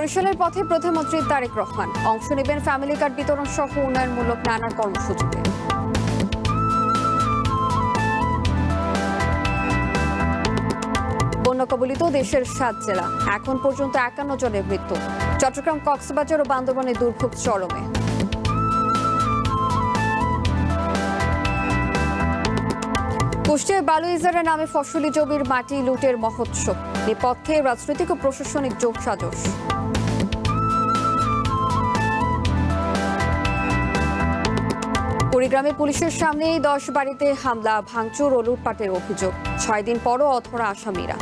বরিশালের পথে প্রধানমন্ত্রী তারেক রহমান অংশ নেবেন ফ্যামিলি কার্ড বিতরণ সহ উন্নয়নমূলক নানা কর্মসূচিতে। বন্যা কবলিত দেশের 7 জেলা, এখন পর্যন্ত 51 জনের মৃত্যু। চট্টগ্রাম, কক্সবাজার ও বান্দরবানে দুর্ভোগ চরমে। কুষ্টিয়ার বালুইজারের নামে ফসলি জমির মাটি লুটের মহোৎসব, নেপথ্যে রাজনৈতিক ও প্রশাসনিক যোগসাজশ। কুড়িগ্রামে পুলিশের সামনেই 10 বাড়িতে হামলা, ভাঙচুর ও লুটপাটের অভিযোগ। 6 দিন পরও অধরা আসামিরা।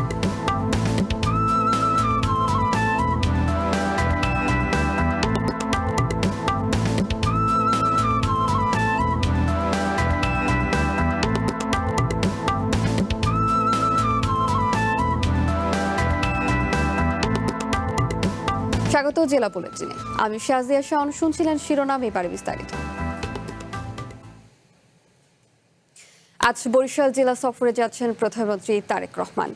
স্বাগত জেলা বুলেটিনে। আমি শাজিয়া শাওন। শুনছিলেন শিরোনাম, এবারে বিস্তারিত। আজ বরিশাল জেলা সফরে যাচ্ছেন প্রধানমন্ত্রী তারেক রহমান।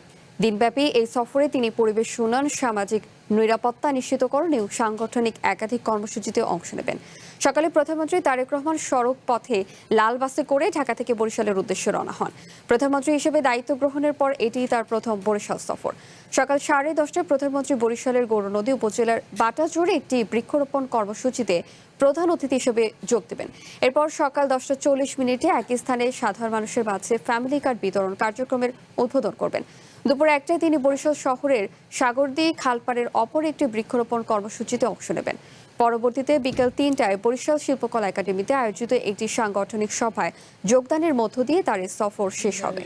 দিনব্যাপী এই সফরে তিনি পরিবেশ উন্নয়ন, সামাজিক নিরাপত্তা নিশ্চিতকরণ এবং সাংগঠনিক একাধিক কর্মসূচিতে অংশ নেবেন। সকালে প্রধানমন্ত্রী তারেক রহমান সড়ক পথে লাল বাসে করে ঢাকা থেকে বরিশালের উদ্দেশ্যে রওনা হন। প্রধানমন্ত্রী হিসেবে দায়িত্ব গ্রহণের পর এটি তার প্রথম বরিশাল সফর। সকাল 10:30টায় প্রধানমন্ত্রী বরিশালের গৌরনদী উপজেলার বাটাজোড়ে একটি বৃক্ষরোপণ কর্মসূচিতে প্রধান অতিথি হিসেবে যোগ দেবেন। এরপর সকাল 10:40 একই স্থানে সাধারণ মানুষের মাঝে ফ্যামিলি কার্ড বিতরণ কার্যক্রমের উদ্বোধন করবেন। দুপুর 1টায় তিনি বরিশাল শহরের সাগরদী খালপাড়ের অপর একটি বৃক্ষরোপণ কর্মসূচিতে অংশ নেবেন। পরবর্তীতে বিকেল 3টায় বরিশাল শিল্পকলা একাডেমিতে আয়োজিত একটি সাংগঠনিক সভায় যোগদানের মধ্য দিয়ে তার এই সফর শেষ হবে।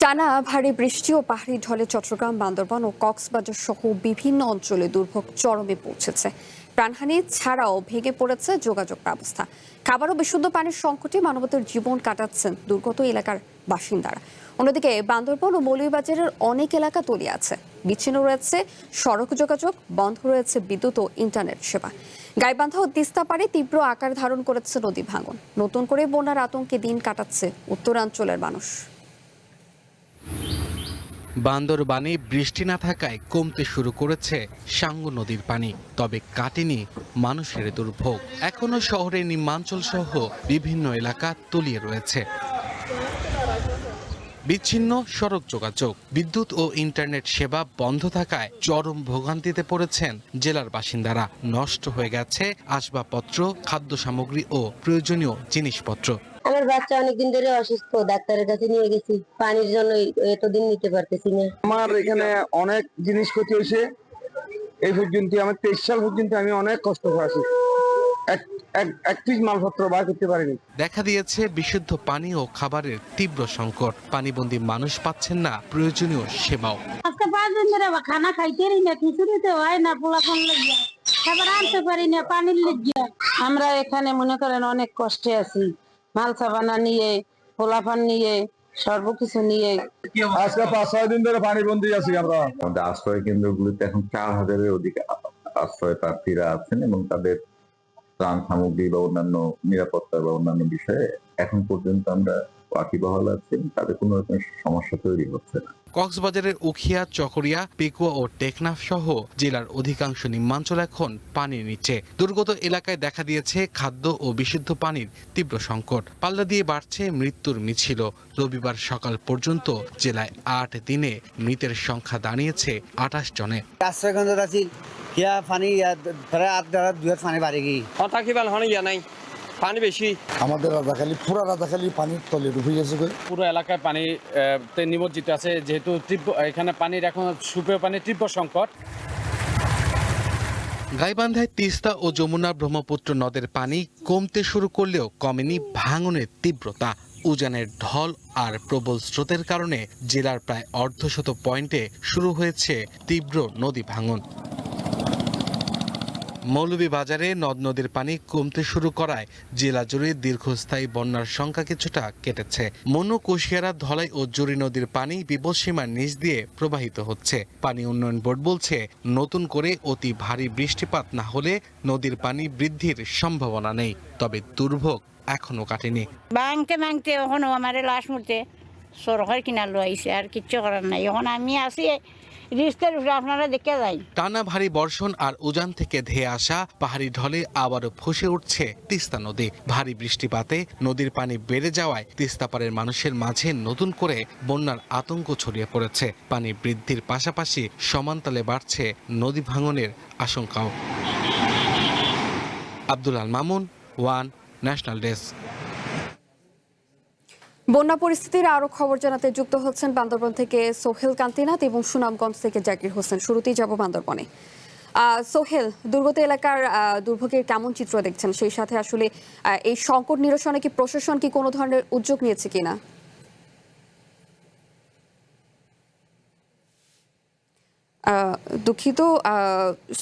টানা ভারী বৃষ্টি ও পাহাড়ি ঢলে চট্টগ্রাম, বান্দরবান ও কক্সবাজার সহ বিভিন্ন অঞ্চলে দুর্ভোগ চরমে পৌঁছেছে। প্রাণহানি ছাড়াও ভেঙে পড়েছে যোগাযোগ ব্যবস্থা। খাবার ও বিশুদ্ধ পানির সংকটে মানবতার জীবন কাটাচ্ছেন দুর্গত এলাকার বাসিন্দারা। অন্যদিকে বান্দরবান ও মৌলভীবাজারের অনেক এলাকা তলিয়ে আছে। বিচ্ছিন্ন রয়েছে সড়ক যোগাযোগ, বন্ধ রয়েছে বিদ্যুৎ ও ইন্টারনেট সেবা। গাইবান্ধা ও তিস্তা পাড়ে তীব্র আকার ধারণ করেছে নদী ভাঙন। নতুন করে বন্যার আতঙ্কে দিন কাটাচ্ছে উত্তরাঞ্চলের মানুষ। বান্দরবানে বৃষ্টি না থাকায় কমতে শুরু করেছে সাঙ্গু নদীর পানি, তবে কাটেনি মানুষের দুর্ভোগ। এখনো শহরের নিম্নাঞ্চল সহ বিভিন্ন এলাকা তলিয়ে রয়েছে। বিচ্ছিন্ন সড়ক যোগাযোগ, বিদ্যুৎ ও ইন্টারনেট সেবা বন্ধ থাকায় চরম ভোগান্তিতে পড়েছেন জেলার বাসিন্দারা। নষ্ট হয়ে গেছে আসবাবপত্র, খাদ্য সামগ্রী ও প্রয়োজনীয় জিনিসপত্র। আমার বাচ্চা অনেকদিন ধরে অসুস্থ, ডাক্তারের কাছে নিয়ে গেছি, পানির জন্য এতদিন নিতে পারতেছি না। আমার এখানে অনেক জিনিস ক্ষতি হয়েছে। এই পর্যন্ত আমার 23 সাল পর্যন্ত আমি অনেক কষ্ট করেছি, এক পিস মালপত্র বার করতে পারিনি। দেখা দিয়েছে বিশুদ্ধ পানি ও খাবারের তীব্র সংকট। পানিবন্দী মানুষ পাচ্ছেন না প্রয়োজনীয় সেবাও। আজকে 5 দিন ধরে খানা খাইতে না, কিছু দিতে হয় না, পোলাপান লাগিয়া খাবার আনতে পারি না, পানির লাগিয়া। আমরা এখানে মনে করেন অনেক কষ্টে আছি, মাল সাবানা নিয়ে, পোলাপান নিয়ে, সর্বকিছু নিয়ে। আজকে 5-6 দিন ধরে পানিবন্দী আছি আমরা। আমাদের আশ্রয় কেন্দ্রগুলিতে এখন 4000-এর অধিক আশ্রয় প্রার্থীরা আছেন এবং তাদের ত্রাণ সামগ্রী বা অন্যান্য নিরাপত্তা বা অন্যান্য বিষয়ে এখন পর্যন্ত আমরা ওয়াকিবহাল আছি, তাদের কোনো রকম সমস্যা তৈরি হচ্ছে না। কক্সবাজারের উখিয়া, চকরিয়া, পেকুয়া ও টেকনাফ সহ জেলার অধিকাংশ নিম্নাঞ্চল এখন পানির নিচে। দুর্গত এলাকায় দেখা দিয়েছে খাদ্য ও বিশুদ্ধ পানির তীব্র সংকট। পাল্লা দিয়ে বাড়ছে মৃত্যুর মিছিল। রবিবার সকাল পর্যন্ত জেলায় 8 দিনে মৃতের সংখ্যা দাঁড়িয়েছে 28 জনে। আশ্রয়কেন্দ্র আছি, ইয়া পানি প্রায় 8-2 পানি বাড়ি গিয়ে কিবাল হন ইয়া নাই, পানি বেশি। আমাদের রাজাখালী, পুরো রাজাখালী পানির তলে ডুবে গেছে। পুরো এলাকায় পানি নিমজ্জিত আছে, যেহেতু এখানে পানির এখন সুপেয় পানির তীব্র সংকট। গাইবান্ধায় তিস্তা ও যমুনা, ব্রহ্মপুত্র নদের পানি কমতে শুরু করলেও কমেনি ভাঙনের তীব্রতা। উজানের ঢল আর প্রবল স্রোতের কারণে জেলার প্রায় অর্ধশত পয়েন্টে শুরু হয়েছে তীব্র নদী ভাঙন। মৌলভীবাজারে নদ নদীর পানি কমতে শুরু করায় জেলা জুড়ে দীর্ঘস্থায়ী বন্যার সংখ্যা কিছুটা কেটেছে। মনু, কুশিয়ারা, ধলাই ও জুড়ি নদীর পানি বিপদসীমার নিচ দিয়ে প্রবাহিত হচ্ছে। পানি উন্নয়ন বোর্ড বলছে, নতুন করে অতি ভারী বৃষ্টিপাত না হলে নদীর পানি বৃদ্ধির সম্ভাবনা নেই, তবে দুর্ভোগ এখনো কাটেনি। ভাঙতে ভাঙতে এখনো আমার লাশ মুড়তে সরকার কিনা লইছে আর কিচ্ছু করার নাই এখন আমি আছি রিস্কের উপরে আপনারা দেখে যাই টানা ভারী বর্ষণ আর উজান থেকে ধেয়ে আসা পাহাড়ি ঢলে আবারও ফুঁসে উঠছে তিস্তা নদী। ভারী বৃষ্টিপাতে নদীর পানি বেড়ে যাওয়ায় তিস্তাপাড়ের মানুষের মাঝে নতুন করে বন্যার আতঙ্ক ছড়িয়ে পড়েছে। পানি বৃদ্ধির পাশাপাশি সমানতালে বাড়ছে নদী ভাঙনের আশঙ্কাও। Abdul Al Mamun, one, national desk. বন্যা পরিস্থিতির আরো খবর জানাতে যুক্ত হচ্ছেন বান্দরবন থেকে সোহেল কান্তিনাথ এবং সুনামগঞ্জ থেকে জাকির হোসেন। শুরুতেই যাব বান্দরবনে। সোহেল, দুর্গত এলাকার দুর্ভোগের কেমন চিত্র দেখছেন, সেই সাথে আসলে এই সংকট নিরসনে কি প্রশাসন কি কোনো ধরনের উদ্যোগ নিয়েছে কিনা? দুঃখিত,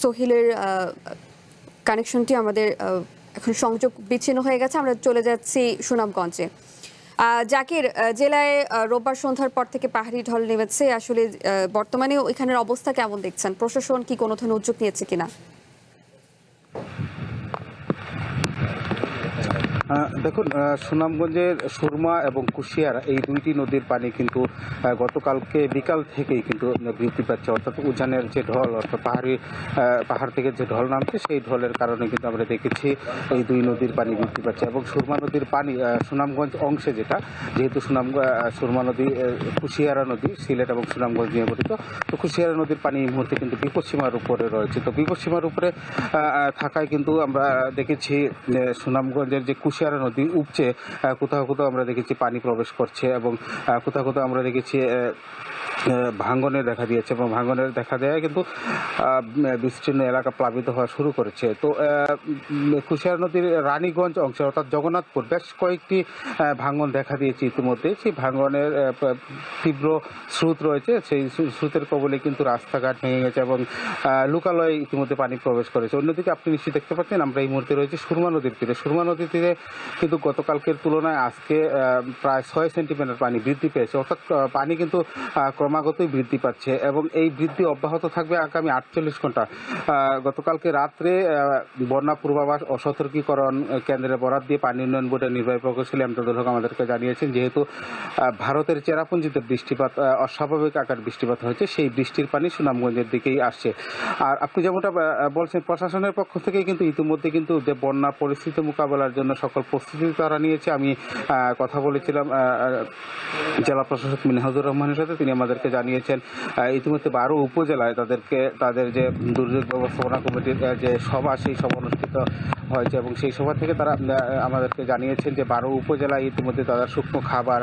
সোহেলের কানেকশনটি আমাদের এখন সংযোগ বিচ্ছিন্ন হয়ে গেছে। আমরা চলে যাচ্ছি সুনামগঞ্জে। জাকির, জেলায় রোববার সন্ধ্যার পর থেকে পাহাড়ি ঢল নেমেছে। আসলে বর্তমানে এখানের অবস্থা কেমন দেখছেন? প্রশাসন কি কোনো ধরনের উদ্যোগ নিয়েছে কিনা? দেখুন, সুনামগঞ্জের সুরমা এবং কুশিয়ারা এই দুইটি নদীর পানি কিন্তু গতকালকে বিকাল থেকেই কিন্তু বৃদ্ধি পাচ্ছে। অর্থাৎ উজানের যে ঢল, অর্থাৎ পাহাড় থেকে যে ঢল নামছে সেই ঢলের কারণে কিন্তু আমরা দেখেছি এই দুই নদীর পানি বৃদ্ধি পাচ্ছে। এবং সুরমা নদীর পানি সুনামগঞ্জ অংশে যেহেতু সুরমা নদী কুশিয়ারা নদী সিলেট এবং সুনামগঞ্জ নিয়ে গঠিত, তো কুশিয়ারা নদীর পানি এই মুহূর্তে কিন্তু বিপদসীমার উপরে রয়েছে। তো বিপদসীমার উপরে থাকায় কিন্তু আমরা দেখেছি সুনামগঞ্জের যে কুশিয়ারা নদী উপচে কোথাও কোথাও আমরা দেখেছি পানি প্রবেশ করছে এবং কোথাও কোথাও আমরা দেখেছি ভাঙ্গনের দেখা দিয়েছে এবং ভাঙ্গনের দেখা দেয় কিন্তু বিস্তীর্ণ এলাকা প্লাবিত হওয়া শুরু করেছে। তো কুশিয়ারা নদীর রানীগঞ্জ অংশে অর্থাৎ জগন্নাথপুর বেশ কয়েকটি ভাঙ্গন দেখা দিয়েছে ইতিমধ্যে। সেই ভাঙ্গনের তীব্র স্রোত রয়েছে, সেই স্রোতের কবলে কিন্তু রাস্তাঘাট ভেঙে গেছে এবং লোকালয়ে ইতিমধ্যে পানি প্রবেশ করেছে। অন্যদিকে আপনি নিশ্চয়ই দেখতে পাচ্ছেন আমরা এই মুহূর্তে রয়েছে সুরমা নদীর তীরে। সুরমা নদীর তীরে কিন্তু গতকালকের তুলনায় আজকে প্রায় 6 সেন্টিমিটার পানি বৃদ্ধি পেয়েছে। অর্থাৎ পানি কিন্তু ক্রমাগতই বৃদ্ধি পাচ্ছে এবং এই বৃদ্ধি অব্যাহত থাকবে আগামী 48 ঘন্টা। গতকালকে রাত্রে বন্যা পূর্বাভাস ও সতর্কীকরণ কেন্দ্রে বরাদ দিয়ে পানি উন্নয়ন বোর্ডের নির্বাহী প্রকৌশলী আমজাদুল হক আমাদেরকে জানিয়েছেন যেহেতু ভারতের চেরাপুঞ্জিতে বৃষ্টিপাত অস্বাভাবিক আকার বৃষ্টিপাত হয়েছে, সেই বৃষ্টির পানি সুনামগঞ্জের দিকেই আসছে। আর আপনি যেমনটা বলছেন, প্রশাসনের পক্ষ থেকে কিন্তু ইতিমধ্যে কিন্তু যে বন্যা পরিস্থিতি মোকাবেলার জন্য সকল প্রস্তুতি তারা নিয়েছে। আমি কথা বলেছিলাম জেলা প্রশাসক মিনহাজুর রহমানের সাথে, তিনি আমাদেরকে জানিয়েছেন ইতিমধ্যে 12 উপজেলায় তাদের যে দুর্যোগ ব্যবস্থাপনা কমিটির যে সভা, সেই সভা অনুষ্ঠিত হয়েছে এবং সেই সভা থেকে তারা আমাদেরকে জানিয়েছেন যে 12 উপজেলায় ইতিমধ্যে তাদের শুকনো খাবার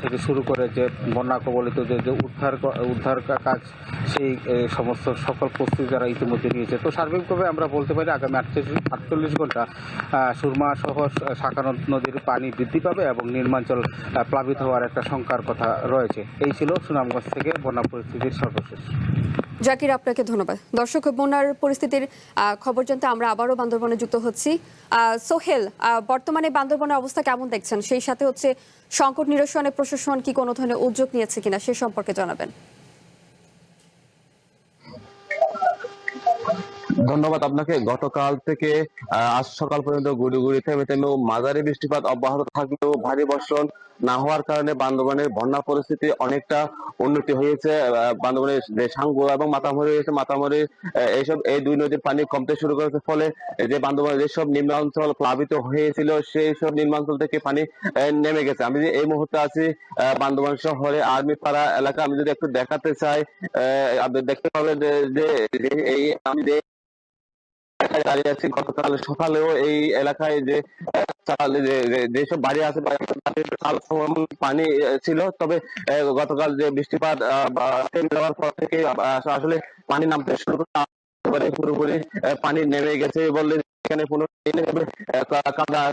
থেকে শুরু করে যে বন্যা কবলিত যে উদ্ধার কাজ, সেই সমস্ত সকল প্রস্তুতি তারা ইতিমধ্যে নিয়েছে। তো সার্বিকভাবে আমরা বলতে পারি আগামী 48 ঘন্টা সুরমা সহ শাখা নদীর পানি বৃদ্ধি পাবে এবং নিম্নাঞ্চল প্লাবিত হওয়ার একটা শঙ্কার কথা রয়েছে। এই ছিল সুনামগঞ্জ থেকে বন্যা পরিস্থিতির সর্বশেষ। জাকির, আপনাকে ধন্যবাদ। দর্শক, বন্যার পরিস্থিতির খবর জানতে আমরা আবারও বান্দরবনে যুক্ত হচ্ছি। সোহেল, বর্তমানে বান্দরবনের অবস্থা কেমন দেখছেন, সেই সাথে সংকট নিরসনে প্রশাসন কি কোনো ধরনের উদ্যোগ নিয়েছে কিনা সে সম্পর্কে জানাবেন। ধন্যবাদ আপনাকে। গতকাল থেকে আজ সকাল পর্যন্ত গুড়ি থেমে থেমেও মাঝারি বৃষ্টিপাত অব্যাহত থাকলেও ভারী বর্ষণ না হওয়ার কারণে বান্দরবনের বন্যা পরিস্থিতি অনেকটা উন্নতি হয়েছে। বান্দরবনের যে সাঙ্গু এবং মাতামরি রয়েছে, মাতামরি এই দুই নদীর পানি কমতে শুরু করেছে, ফলে যে বান্দরবনের যেসব নিম্নাঞ্চল প্লাবিত হয়েছিল সেই সব নিম্নাঞ্চল থেকে পানি নেমে গেছে। আমি এই মুহূর্তে আছি বান্দরবান শহরে আর্মি পাড়া এলাকা। আমি যদি একটু দেখাতে চাই, আপনি দেখতে পাবেন যে এই আমি দাঁড়িয়ে আছি। গতকাল সকালেও এই এলাকায় যেসব বাড়ি আছে পানি ছিল, তবে গতকাল যে বৃষ্টিপাত দেওয়ার পর থেকে আসলে পানি নামতে শুরু করে পুরোপুরি পানি নেমে গেছে বললে এখানে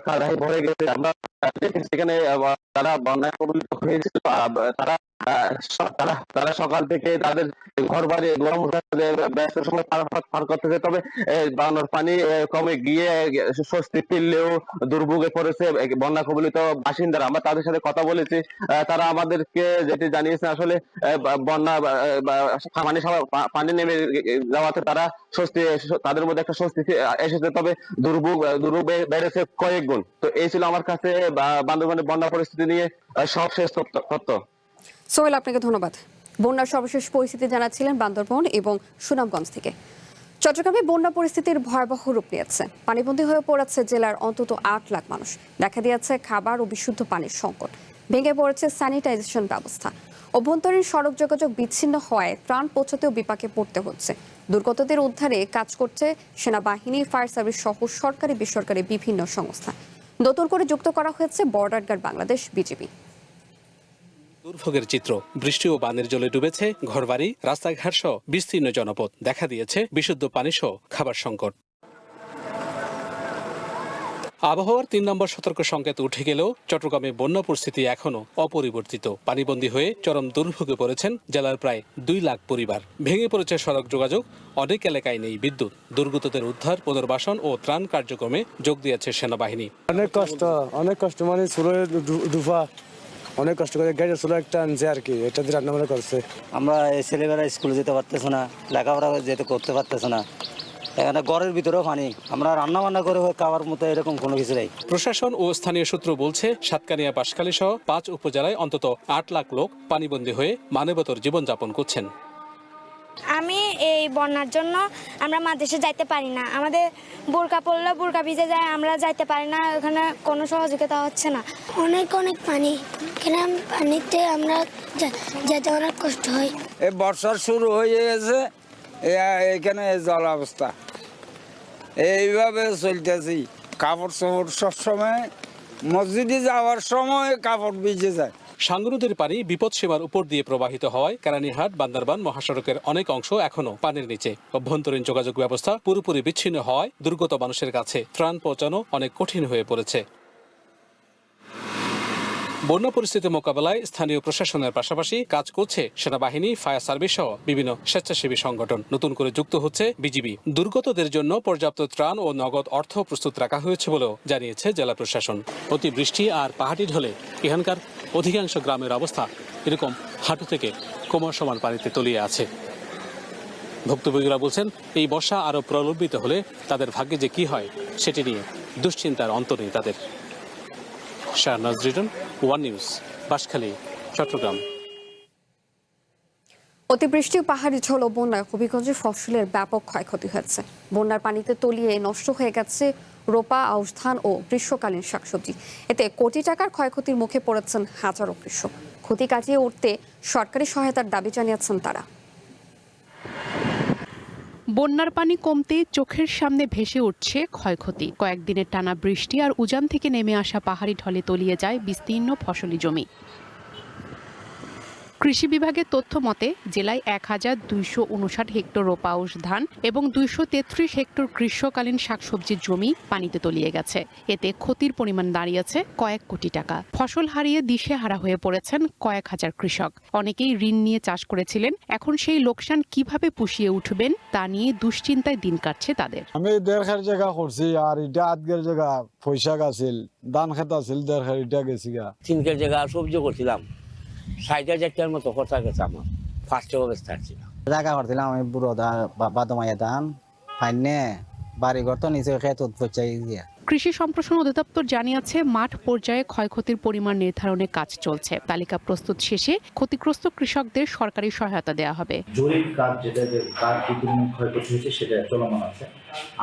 কাদায় ভরে গেছে। আমরা সেখানে যারা বন্যায় কবলিত হয়েছিল তারা তারা সকাল থেকে তাদের ঘর বাড়ি ব্যস্ত সময় পার করতেছে। তবে বানোর পানি কমে গিয়ে স্বস্তি ফিরলেও দুর্ভোগে পড়েছে বন্যা কবলিত বাসিন্দারা। আমরা তাদের সাথে কথা বলেছি, তারা আমাদেরকে যেটি জানিয়েছে আসলে বন্যা পানি নেমে যাওয়াতে তারা স্বস্তি, তাদের মধ্যে একটা স্বস্তি এসেছে। তবে দুর্ভোগ বেড়েছে কয়েক গুণ। তো এই ছিল আমার কাছে বান্দরবানের বন্যা পরিস্থিতি নিয়ে সবশেষ তথ্য। সোহেল, আপনাকে ধন্যবাদ। বন্যার সর্বশেষ পরিস্থিতি জানাচ্ছিলেন বান্দরবন এবং সুনামগঞ্জ থেকে। চট্টগ্রামে বন্যা পরিস্থিতির ভয়াবহ রূপ নিয়েছে। পানিবন্দী হয়ে পড়েছে জেলার অন্তত 8 লাখ মানুষ। দেখা দিয়েছে খাবার ও বিশুদ্ধ পানির সংকট। ভেঙে পড়েছে স্যানিটাইজেশন ব্যবস্থা। অভ্যন্তরীণ সড়ক যোগাযোগ বিচ্ছিন্ন হওয়ায় ত্রাণ পৌঁছাতেও বিপাকে পড়তে হচ্ছে। দুর্গতদের উদ্ধারে কাজ করছে সেনাবাহিনী, ফায়ার সার্ভিস সহ সরকারি বেসরকারি বিভিন্ন সংস্থা। নতুন করে যুক্ত করা হয়েছে বর্ডার গার্ড বাংলাদেশ, বিজিবি। দুর্ভোগের চিত্র, বৃষ্টি ও বানের জলে ডুবেছে ঘরবাড়ি, রাস্তাঘাট সহ বিস্তীর্ণ জনপদ। দেখা দিয়েছে বিশুদ্ধ পানি সহ খাবার সংকট। আবহাওয়ার 3 নম্বর সতর্ক সংকেত উঠে গেলেও চট্টগ্রামে বন্যা পরিস্থিতি এখনো অপরিবর্তিত। পানিবন্দী হয়ে চরম দুর্ভোগে পড়েছেন জেলার প্রায় 2 লাখ পরিবার। ভেঙে পড়েছে সড়ক যোগাযোগ, অনেক এলাকায় নেই বিদ্যুৎ। দুর্গতদের উদ্ধার, পুনর্বাসন ও ত্রাণ কার্যক্রমে যোগ দিয়েছে সেনাবাহিনী। অনেক কষ্ট মানে ছোলো ডুফা অনেক কষ্ট করে গাড়ি ছোলো একটা আনছে আর কি, এটা দিয়ে রান্না বান্না করছে। আমরা ছেলেমেয়েরা স্কুলে যেতে পারতেছে না, লেখাপড়া যেতে করতে পারতেছে না। এখানে ঘরের ভিতরেও পানি, আমরা রান্না বান্না করে খাওয়ার মতো এরকম কোনো কিছু নেই। প্রশাসন ও স্থানীয় সূত্র বলছে, সাতকানিয়া, বাঁশখালী সহ 5 উপজেলায় অন্তত 8 লাখ লোক পানিবন্দী হয়ে মানবেতর জীবনযাপন করছেন। আমি এই বন্যার জন্য আমরা মাদ্রাসা যাইতে পারি না। আমাদের বোরকা পড়লে বোরকা ভিজে যায়, আমরা যাইতে পারি না। ওখানে কোনো সহযোগিতা হচ্ছে না। অনেক পানি, এখানে পানিতে আমরা যেতে অনেক কষ্ট হয়। এই বর্ষার শুরু হয়ে গেছে, এখানে জল অবস্থা এইভাবে চলতেছি। কাপড় চোপড় সবসময় মসজিদে যাওয়ার সময় কাপড় ভিজে যায়। সাঙ্গুরুদের পানি বিপদসীমার উপর দিয়ে প্রবাহিত হওয়ায় কেরানীহাট বান্দরবান মহাসড়কের অনেক অংশ এখনো পানির নিচে। অভ্যন্তরীণ যোগাযোগ ব্যবস্থা পুরোপুরি বিচ্ছিন্ন হওয়ায় দুর্গত মানুষের কাছে ত্রাণ পৌঁছানো অনেক কঠিন হয়ে পড়েছে। বন্যা পরিস্থিতি মোকাবেলায় স্থানীয় প্রশাসনের পাশাপাশি কাজ করছে সেনাবাহিনী, ফায়ার সার্ভিস সহ বিভিন্ন স্বেচ্ছাসেবী সংগঠন। নতুন করে যুক্ত হচ্ছে বিজিবি। দুর্গতদের জন্য পর্যাপ্ত ত্রাণ ও নগদ অর্থ প্রস্তুত রাখা হয়েছে বলেও জানিয়েছে জেলা প্রশাসন। অতিবৃষ্টি আর পাহাড়ি ঢলে এখানকার অধিকাংশ গ্রামের অবস্থা এরকম হাঁটু থেকে কোমর সমান পানিতে তলিয়ে আছে। ভুক্তভোগীরা বলছেন, এই বর্ষা আরও প্রলম্বিত হলে তাদের ভাগ্যে যে কি হয় সেটি নিয়ে দুশ্চিন্তার অন্ত নেই তাদের। Shahnaz Riton, One News, Banshkhali, Chattogram. অতিবৃষ্টি, পাহাড়ি ঝোল ও বন্যায় হবিগঞ্জে ফসলের ব্যাপক ক্ষয়ক্ষতি হয়েছে। বন্যার পানিতে তলিয়ে নষ্ট হয়ে গেছে রোপা, আউশ ধান ও গ্রীষ্মকালীন শাকসবজি। এতে কোটি টাকার ক্ষয়ক্ষতির মুখে পড়েছেন হাজারো কৃষক। ক্ষতি কাটিয়ে উঠতে সরকারি সহায়তার দাবি জানিয়েছেন তারা। বন্যার পানি কমতে চোখের সামনে ভেসে উঠছে ক্ষয়ক্ষতি। কয়েকদিনের টানা বৃষ্টি আর উজান থেকে নেমে আসা পাহাড়ি ঢলে তলিয়ে যায় বিস্তীর্ণ ফসলি জমি। কৃষি বিভাগের তথ্য মতে জেলায় 1259 হেক্টর রোপা আউশ ধান এবং 233 হেক্টর গ্রীষ্মকালীন শাকসবজির জমি পানিতে তলিয়ে গেছে। এতে ক্ষতির পরিমাণ দাঁড়িয়েছে কয়েক কোটি টাকা। ফসল হারিয়ে দিশেহারা হয়ে পড়েছেন কয়েক হাজার কৃষক। অনেকেই ঋণ নিয়ে চাষ করেছিলেন, এখন সেই লোকসান কিভাবে পুষিয়ে উঠবেন তা নিয়ে দুশ্চিন্তায় দিন কাটছে তাদের। আমি 1.5 জায়গা করছি আর এটা 8 জায়গা পয়সা গাছিল, ধান খেত আছিল 1.5 এটা গেছি গা। 3 জায়গা সবজি করছিলাম, 60,000 টাকার মতো খরচা গেছে আমার। ফার্স্ট অবস্থা ছিল জায়গা করছিলাম আমি বুড়ো বাদমাইয়া ধান ফাইনে বাড়ি ঘর তো নিচে খেত পচাই গিয়া। কৃষি সম্প্রসারণ অধিদপ্তর জানিয়েছে মাঠ পর্যায়ে ক্ষয়ক্ষতির পরিমাণ নির্ধারণে কাজ চলছে। তালিকা প্রস্তুত শেষে ক্ষতিগ্রস্ত কৃষকদের সরকারি সহায়তা দেওয়া হবে। জরিপ কাজ যেটা কার কি পরিমাণ ক্ষয়ক্ষতি হয়েছে সেটা চলমান আছে।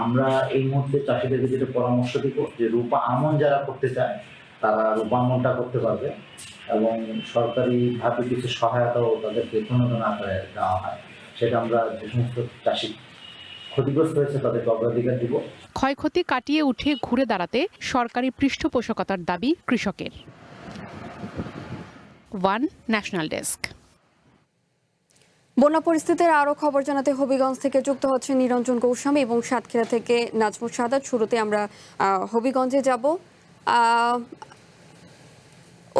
আমরা এই মুহূর্তে চাষিদেরকে যেটা পরামর্শ দিব যে রূপা আমন যারা করতে চায় তারা রূপা আমনটা করতে পারবে এবং সরকারিভাবে কিছু সহায়তাও তাদেরকে প্রণোদন আকারে দেওয়া হয়। সেটা আমরা যে সমস্ত চাষি ক্ষতিগ্রস্ত হয়েছে তাদেরকে অগ্রাধিকার দিব। ক্ষয়ক্ষতি কাটিয়ে উঠে ঘুরে দাঁড়াতে সরকারি পৃষ্ঠপোষকতার দাবি কৃষকের। One national desk. বন্যা পরিস্থিতির আরো খবর জানাতে হবিগঞ্জ থেকে যুক্ত হচ্ছে নিরঞ্জন গোস্বামী এবং সাতক্ষীরা থেকে নাজমুল সাদাত। শুরুতে আমরা হবিগঞ্জে যাব।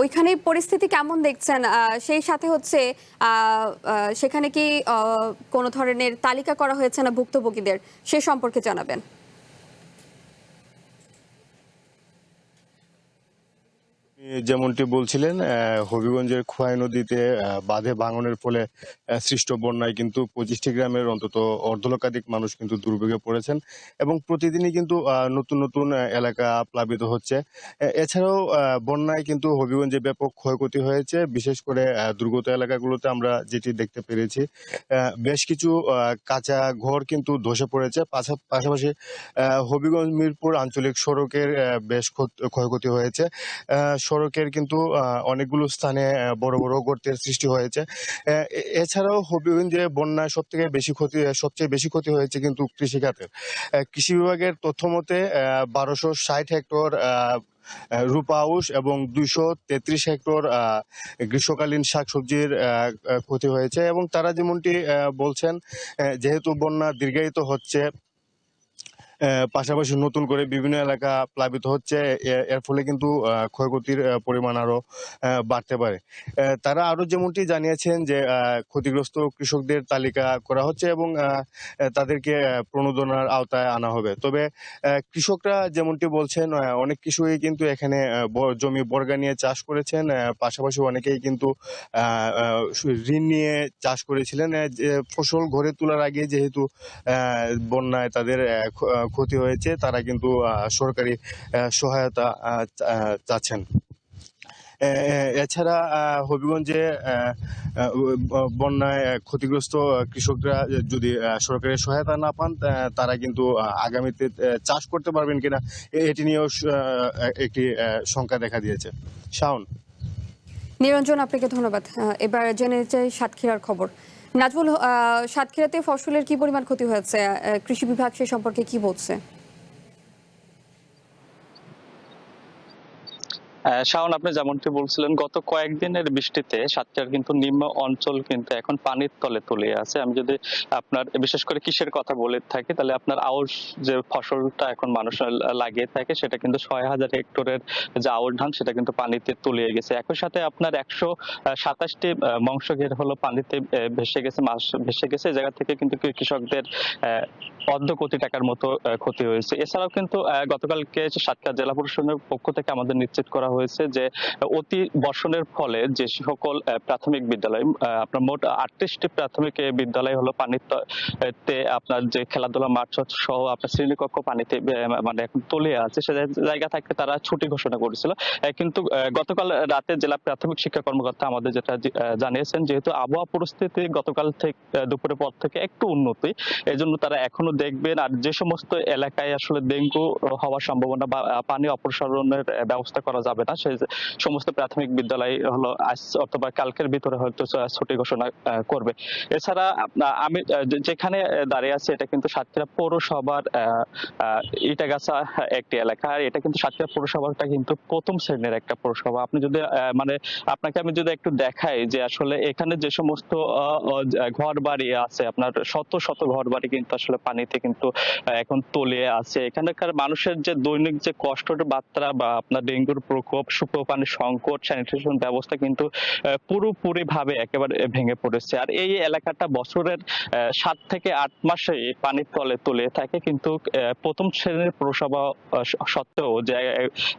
ওইখানে পরিস্থিতি কেমন দেখছেন? সেই সাথে হচ্ছে সেখানে কি কোনো ধরনের তালিকা করা হয়েছে না ভুক্তভোগীদের, সে সম্পর্কে জানাবেন। যেমনটি বলছিলেন, হবিগঞ্জের খোয়াই নদীতে বাঁধে ভাঙনের ফলে সৃষ্ট বন্যায় কিন্তু 25টি গ্রামের অন্তত অর্ধলক্ষাধিক মানুষ কিন্তু দুর্ভোগে পড়েছেন এবং প্রতিদিনই কিন্তু নতুন নতুন এলাকা প্লাবিত হচ্ছে। এছাড়াও বন্যায় কিন্তু হবিগঞ্জে ব্যাপক ক্ষয়ক্ষতি হয়েছে, বিশেষ করে দুর্গত এলাকাগুলোতে আমরা যেটি দেখতে পেরেছি বেশ কিছু কাঁচা ঘর কিন্তু ধসে পড়েছে। পাশাপাশি হবিগঞ্জ মিরপুর আঞ্চলিক সড়কের বেশ ক্ষয়ক্ষতি হয়েছে। সড়কের কিন্তু অনেকগুলো স্থানে বড় বড় গর্তের সৃষ্টি হয়েছে। এছাড়াও হবিগঞ্জে বন্যায় সবচেয়ে বেশি ক্ষতি হয়েছে কিন্তু কৃষিখাতের। কৃষি বিভাগের তথ্য মতে 1260 হেক্টর রূপা আউশ এবং 233 হেক্টর গ্রীষ্মকালীন শাকসবজির ক্ষতি হয়েছে এবং তারা যেমনটি বলছেন, যেহেতু বন্যা দীর্ঘায়িত হচ্ছে, পাশাপাশি নতুন করে বিভিন্ন এলাকা প্লাবিত হচ্ছে, এর ফলে কিন্তু ক্ষয়ক্ষতির পরিমাণ আরো বাড়তে পারে। তারা আরো যেমনটি জানিয়েছেন যে ক্ষতিগ্রস্ত কৃষকদের তালিকা করা হচ্ছে এবং তাদেরকে প্রণোদনার আওতায় আনা হবে। তবে কৃষকরা যেমনটি বলছেন, অনেক কিছুই কিন্তু এখানে জমি বর্গা নিয়ে চাষ করেছেন, পাশাপাশি অনেকেই কিন্তু ঋণ নিয়ে চাষ করেছিলেন। ফসল ঘরে তোলার আগে যেহেতু বন্যায় তাদের ক্ষতি হয়েছে, তারা কিন্তু সরকারি সহায়তা চাচ্ছেন। এছাড়া হবিগঞ্জে বন্যায় ক্ষতিগ্রস্ত কৃষকরা যদি সরকারি সহায়তা না পান, তারা কিন্তু আগামীতে চাষ করতে পারবেন কিনা এটি নিয়েও একটি শঙ্কা দেখা দিয়েছে। শাওন। নিরঞ্জন, আপনাকে ধন্যবাদ। এবার জেনে চাই সাতক্ষীরার খবর। নাজমুল, সাতক্ষীরাতে ফসলের কি পরিমাণ ক্ষতি হয়েছে, কৃষি বিভাগ সে সম্পর্কে কি বলছে? শাওন, আপনি যেমনটি বলছিলেন, গত কয়েকদিনের বৃষ্টিতে সাতক্ষীরার কিন্তু নিম্ন অঞ্চল কিন্তু এখন পানির তলে তলিয়ে আছে। আমি যদি আপনার বিশেষ করে কিসের কথা বলে থাকি, তাহলে আপনার আউশ যে ফসলটা এখন মানুষ লাগিয়ে থাকে, সেটা কিন্তু 6000 হেক্টরের যে আউশ ধান, সেটা কিন্তু পানিতে তলিয়ে গেছে। একই সাথে আপনার 127টি মংস ঘের হলো পানিতে ভেসে গেছে, মাছ ভেসে গেছে। এই জায়গা থেকে কিন্তু কৃষকদের অর্ধ কোটি টাকার মতো ক্ষতি হয়েছে। এছাড়াও কিন্তু গতকালকে সাতক্ষীরা জেলা প্রশাসনের পক্ষ থেকে আমাদের নিশ্চিত করা হয়েছে যে অতি বর্ষণের ফলে যে সকল প্রাথমিক বিদ্যালয়, আপনার মোট 38টি প্রাথমিক বিদ্যালয় হলো পানিতে, আপনার যে খেলাধুলা মাঠ সহ আপনার শ্রেণীকক্ষ পানিতে মানে এখন তলিয়ে আছে, সে জায়গা থেকে তারা ছুটি ঘোষণা করেছিল। কিন্তু গতকাল রাতে জেলা প্রাথমিক শিক্ষা কর্মকর্তা আমাদের যেটা জানিয়েছেন, যেহেতু আবহাওয়া পরিস্থিতি গতকাল থেকে দুপুরের পর থেকে একটু উন্নতি, এই জন্য তারা এখনো দেখবেন। আর যে সমস্ত এলাকায় আসলে ডেঙ্গু হওয়ার সম্ভাবনা বা পানি অপসারণের ব্যবস্থা করা যাবে না, সেই সমস্ত প্রাথমিক বিদ্যালয় হলো আজ অথবা কালকের ভিতরে হয়তো ছুটি ঘোষণা করবে। এছাড়া আমি যেখানে দাঁড়িয়ে আছি, এটা কিন্তু সাতক্ষীরা পৌরসভার ইটাগাছা একটি এলাকা। আর এটা কিন্তু সাতক্ষীরা পৌরসভাটা কিন্তু প্রথম শ্রেণীর একটা পৌরসভা। আপনি যদি আপনাকে আমি যদি একটু দেখাই যে আসলে এখানে যে সমস্ত ঘর বাড়ি আছে, আপনার শত শত ঘর বাড়ি কিন্তু আসলে পানিতে কিন্তু এখন তলিয়ে আছে। এখানকার মানুষের যে দৈনিক যে কষ্টের মাত্রা বা আপনার ডেঙ্গুর প্রকোপ, সুপেয় পানির সংকট, স্যানিটেশন ব্যবস্থা কিন্তু পুরোপুরি ভাবে একেবারে ভেঙে পড়েছে। আর এই এলাকাটা বছরের 7 থেকে 8 মাসে পানির তলে তলিয়ে থাকে, কিন্তু প্রথম শ্রেণীর পৌরসভা সত্ত্বেও যে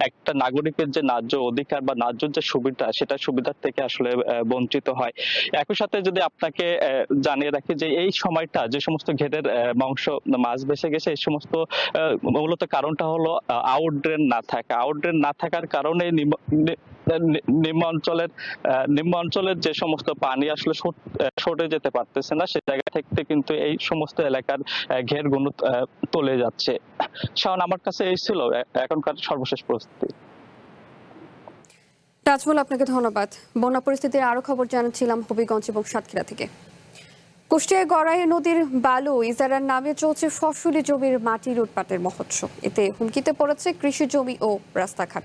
একটা নাগরিকের যে ন্যায্য অধিকার বা ন্যায্য যে সুবিধা, সেটা সুবিধার থেকে আসলে বঞ্চিত হয়। একই সাথে যদি আপনাকে জানিয়ে রাখি যে এই সময়টা যে সমস্ত ঘেরের মাংস মাছ ভেসে গেছে, এই সমস্ত মূলত কারণটা হলো আউটড্রেন না থাকা। আউটড্রেন না থাকার কারণে নিম্ন অঞ্চলের যে সমস্ত পানি আসলে সরে যেতে পারতেছে না, সেই জায়গা থেকে কিন্তু এই সমস্ত এলাকার ঘের গুলো তলে যাচ্ছে। শাওন, আমার কাছে এই ছিল এখনকার সর্বশেষ পরিস্থিতি। নাজমুল, আপনাকে ধন্যবাদ। বন্যা পরিস্থিতির আরো খবর জানাচ্ছিলাম হবিগঞ্জ এবং সাতক্ষীরা থেকে। কুষ্টিয়ায় গড়াই নদীর বালু ইজারার নামে চলছে ফসলি জমির মাটি লুটপাটের মহোৎসব। এতে হুমকিতে পড়েছে কৃষি জমি ও রাস্তাঘাট।